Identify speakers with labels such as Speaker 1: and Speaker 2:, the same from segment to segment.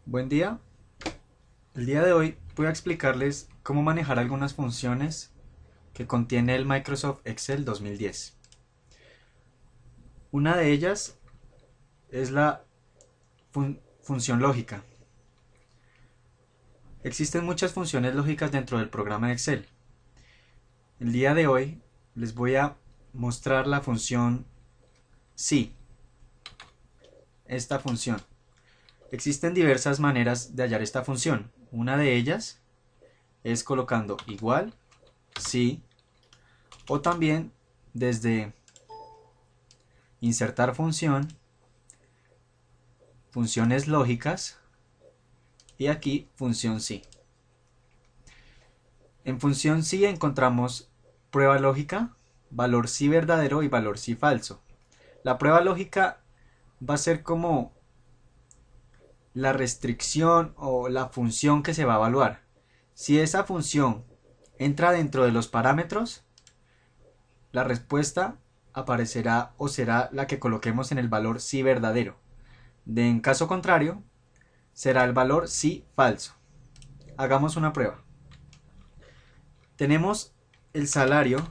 Speaker 1: Buen día. El día de hoy voy a explicarles cómo manejar algunas funciones que contiene el Microsoft Excel 2010. Una de ellas es la función lógica. Existen muchas funciones lógicas dentro del programa de Excel. El día de hoy les voy a mostrar la función si. Esta función. Existen diversas maneras de hallar esta función. Una de ellas es colocando igual, si, o también desde insertar función, funciones lógicas y aquí función si. En función si encontramos prueba lógica, valor si verdadero y valor si falso. La prueba lógica va a ser como la restricción o la función que se va a evaluar. Si esa función entra dentro de los parámetros, la respuesta aparecerá o será la que coloquemos en el valor si verdadero. En caso contrario, será el valor si falso. Hagamos una prueba. Tenemos el salario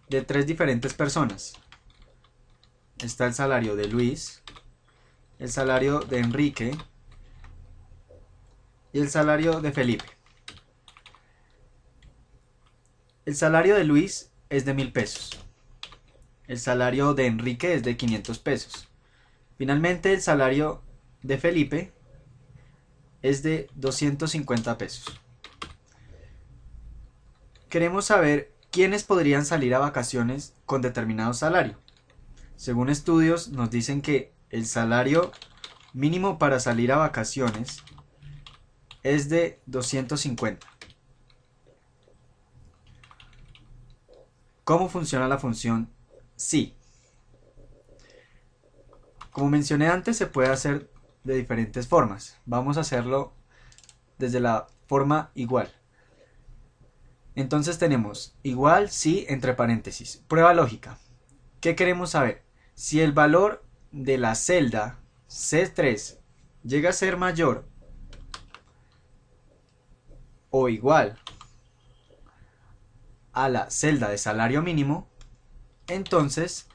Speaker 1: de tres diferentes personas. Está el salario de Luis, el salario de Enrique y el salario de Felipe. El salario de Luis es de 1000 pesos. El salario de Enrique es de 500 pesos. Finalmente el salario de Felipe es de 250 pesos. Queremos saber quiénes podrían salir a vacaciones con determinado salario. Según estudios nos dicen que el salario mínimo para salir a vacaciones es de 250. ¿Cómo funciona la función si? Como mencioné antes, se puede hacer de diferentes formas. Vamos a hacerlo desde la forma igual. Entonces tenemos igual si entre paréntesis. Prueba lógica. ¿Qué queremos saber? Si el valor de la celda C3 llega a ser mayor o igual a la celda de salario mínimo, entonces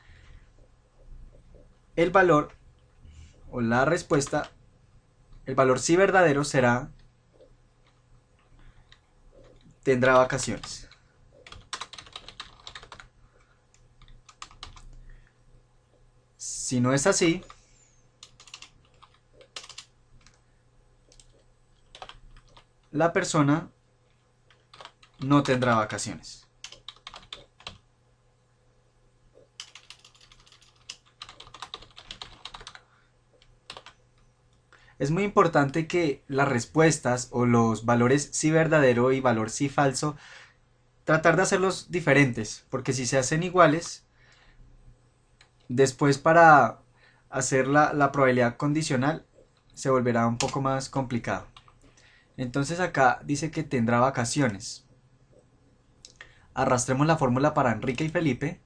Speaker 1: el valor o la respuesta, el valor si verdadero tendrá vacaciones. Si no es así, la persona no tendrá vacaciones. Es muy importante que las respuestas o los valores si verdadero y valor si falso, tratar de hacerlos diferentes, porque si se hacen iguales, después para hacer la probabilidad condicional se volverá un poco más complicado. Entonces acá dice que tendrá vacaciones. Arrastremos la fórmula para Enrique y Felipe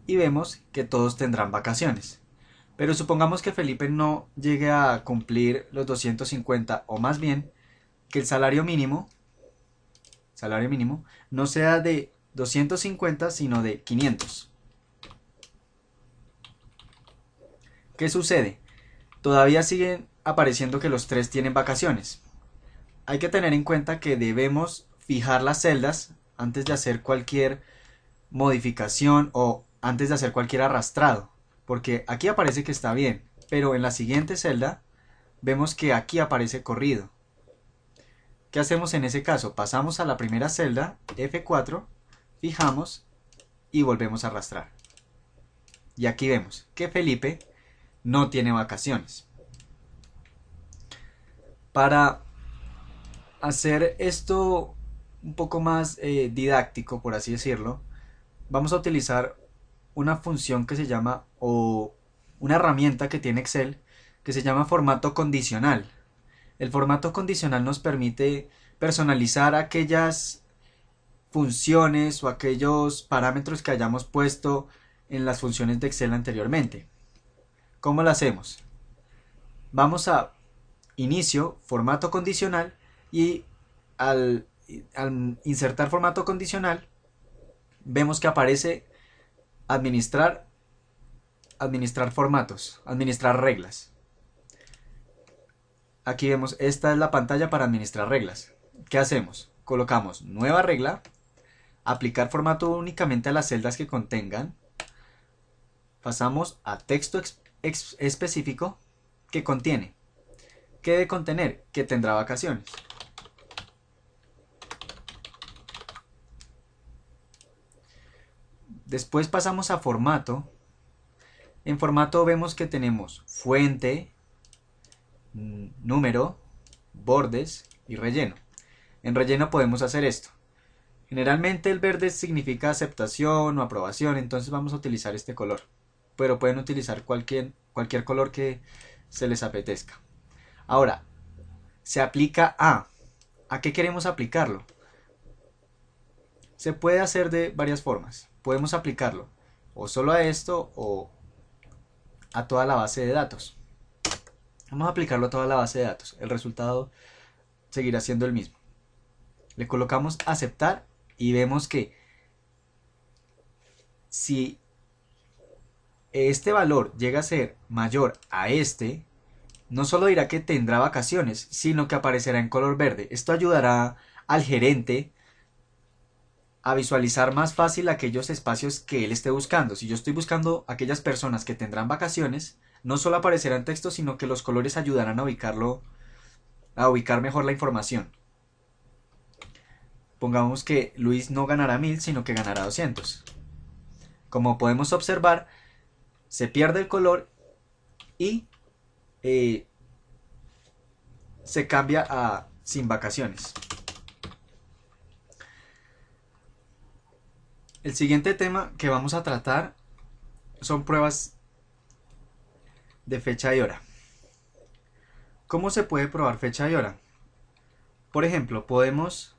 Speaker 1: y vemos que todos tendrán vacaciones. Pero supongamos que Felipe no llegue a cumplir los 250, o más bien que el salario mínimo no sea de 250 sino de 500. ¿Qué sucede? Todavía siguen apareciendo que los tres tienen vacaciones. Hay que tener en cuenta que debemos fijar las celdas antes de hacer cualquier modificación o antes de hacer cualquier arrastrado. Porque aquí aparece que está bien, pero en la siguiente celda vemos que aquí aparece corrido. ¿Qué hacemos en ese caso? Pasamos a la primera celda, F4, fijamos y volvemos a arrastrar. Y aquí vemos que Felipe no tiene vacaciones. Para hacer esto un poco más didáctico, por así decirlo, vamos a utilizar una función que se llama, o una herramienta que tiene Excel, que se llama formato condicional. El formato condicional nos permite personalizar aquellas funciones o aquellos parámetros que hayamos puesto en las funciones de Excel anteriormente. ¿Cómo lo hacemos? Vamos a inicio, formato condicional, y al insertar formato condicional vemos que aparece administrar, administrar formatos, administrar reglas. Aquí vemos, esta es la pantalla para administrar reglas. ¿Qué hacemos? Colocamos nueva regla, aplicar formato únicamente a las celdas que contengan, pasamos a texto específico que contiene. ¿Qué debe contener? Que tendrá vacaciones. Después pasamos a formato. En formato vemos que tenemos fuente, número, bordes y relleno. En relleno podemos hacer esto. Generalmente el verde significa aceptación o aprobación, entonces vamos a utilizar este color. Pero pueden utilizar cualquier color que se les apetezca. Ahora, se aplica a. ¿A qué queremos aplicarlo? Se puede hacer de varias formas. Podemos aplicarlo o solo a esto o a toda la base de datos. Vamos a aplicarlo a toda la base de datos. El resultado seguirá siendo el mismo. Le colocamos aceptar y vemos que si este valor llega a ser mayor a este, no solo dirá que tendrá vacaciones, sino que aparecerá en color verde. Esto ayudará al gerente a visualizar más fácil aquellos espacios que él esté buscando. Si yo estoy buscando aquellas personas que tendrán vacaciones, no solo aparecerá en texto, sino que los colores ayudarán a ubicar mejor la información. Pongamos que Luis no ganará 1000, sino que ganará 200. Como podemos observar, se pierde el color y se cambia a sin vacaciones. El siguiente tema que vamos a tratar son pruebas de fecha y hora. ¿Cómo se puede probar fecha y hora? Por ejemplo, podemos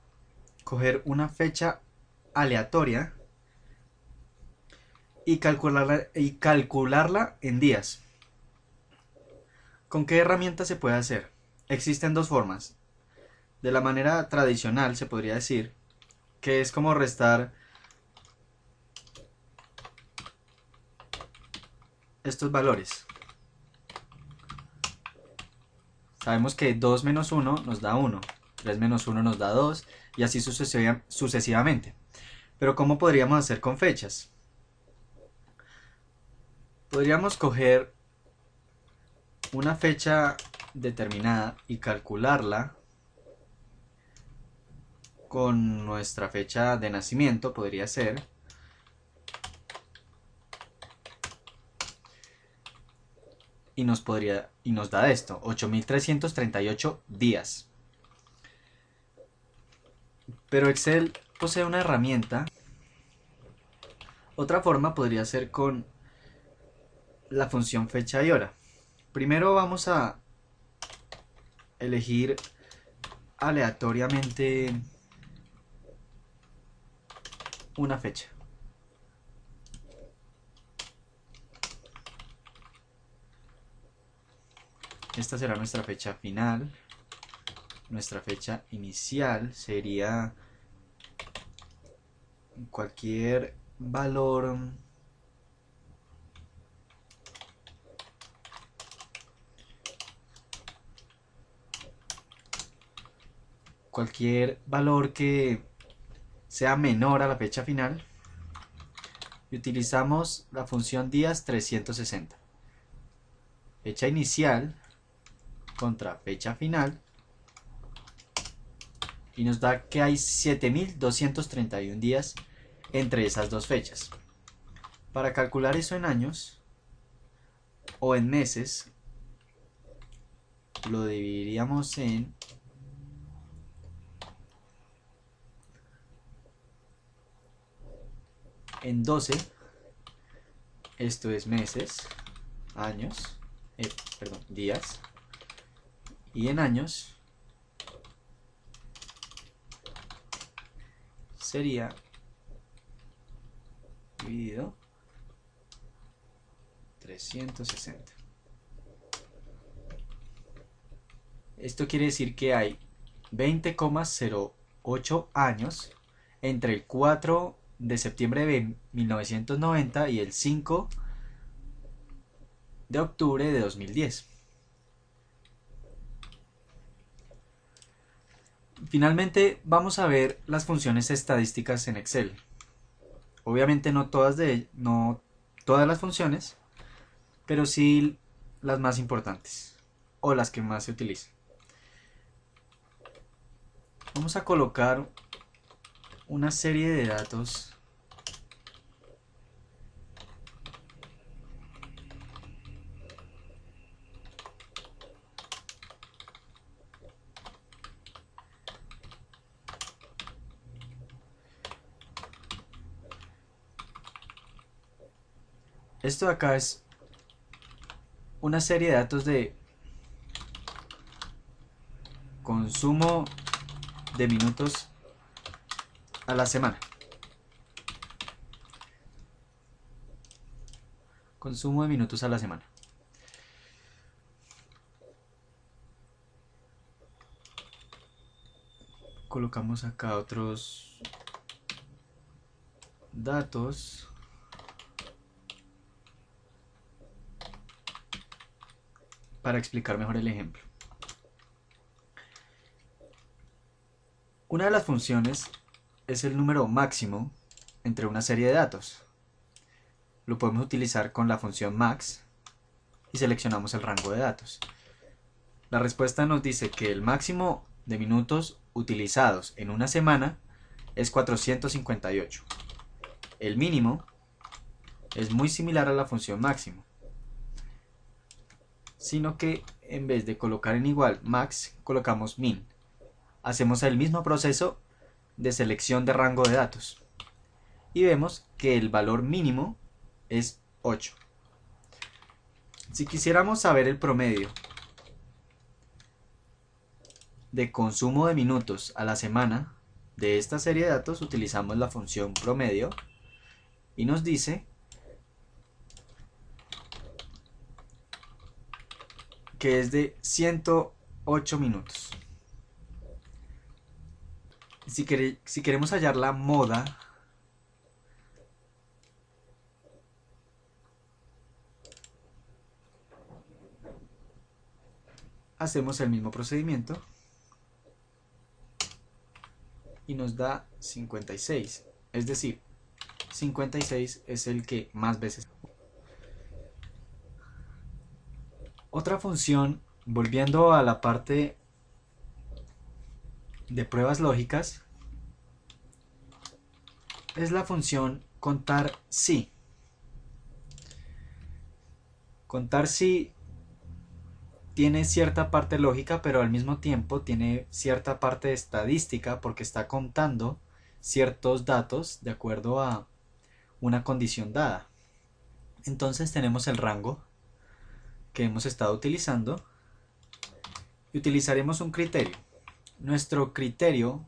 Speaker 1: coger una fecha aleatoria y calcularla en días. ¿Con qué herramienta se puede hacer? Existen dos formas. De la manera tradicional se podría decir que es como restar estos valores. Sabemos que 2 menos 1 nos da 1, 3 menos 1 nos da 2 y así sucesivamente. Pero ¿cómo podríamos hacer con fechas? Podríamos coger una fecha determinada y calcularla con nuestra fecha de nacimiento, podría ser. Y nos da esto, 8338 días. Pero Excel posee una herramienta. Otra forma podría ser con la función fecha y hora. Primero vamos a elegir aleatoriamente una fecha. Esta será nuestra fecha final. Nuestra fecha inicial sería cualquier valor que sea menor a la fecha final y utilizamos la función días 360. Fecha inicial contra fecha final y nos da que hay 7231 días entre esas dos fechas. Para calcular eso en años o en meses, lo dividiríamos en en 12. Esto es meses, años, días, y en años sería dividido 360. Esto quiere decir que hay 20,08 años entre el 4 de septiembre de 1990 y el 5 de octubre de 2010. Finalmente vamos a ver las funciones estadísticas en Excel. Obviamente no todas las funciones, pero sí las más importantes o las que más se utilizan. Vamos a colocar una serie de datos esto de acá es una serie de datos de consumo de minutos a la semana. Consumo de minutos a la semana. Colocamos acá otros datos. Para explicar mejor el ejemplo. Una de las funciones es el número máximo entre una serie de datos. Lo podemos utilizar con la función max y seleccionamos el rango de datos. La respuesta nos dice que el máximo de minutos utilizados en una semana es 458. El mínimo es muy similar a la función máximo, sino que en vez de colocar en igual max, colocamos min. Hacemos el mismo proceso de selección de rango de datos y vemos que el valor mínimo es 8. Si quisiéramos saber el promedio de consumo de minutos a la semana de esta serie de datos, utilizamos la función promedio y nos dice que es de 108 minutos. Si queremos hallar la moda hacemos el mismo procedimiento y nos da 56, es decir, 56 es el que más veces. Otra función, volviendo a la parte de pruebas lógicas, es la función contar si. Contar si tiene cierta parte lógica, pero al mismo tiempo tiene cierta parte estadística porque está contando ciertos datos de acuerdo a una condición dada. Entonces tenemos el rango que hemos estado utilizando y utilizaremos un criterio. Nuestro criterio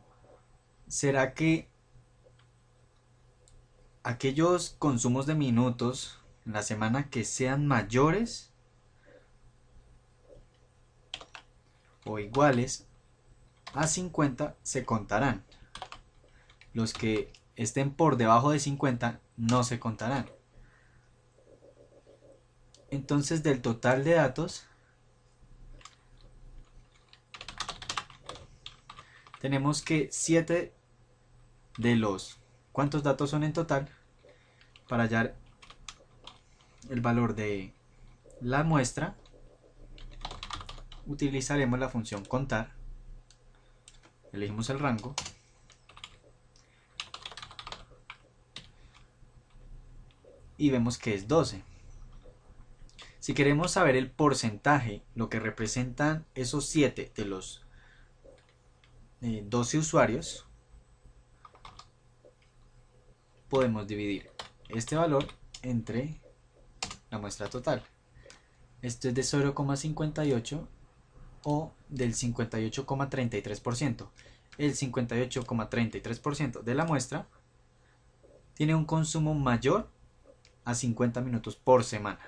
Speaker 1: será que aquellos consumos de minutos en la semana que sean mayores o iguales a 50 se contarán. Los que estén por debajo de 50 no se contarán. Entonces, del total de datos tenemos que 7 de los... ¿Cuántos datos son en total? Para hallar el valor de la muestra, utilizaremos la función contar. Elegimos el rango. Y vemos que es 12. Si queremos saber el porcentaje, lo que representan esos 7 de los 12 usuarios, podemos dividir este valor entre la muestra total. Esto es de 0,58 o del 58,33%. El 58,33% de la muestra tiene un consumo mayor a 50 minutos por semana.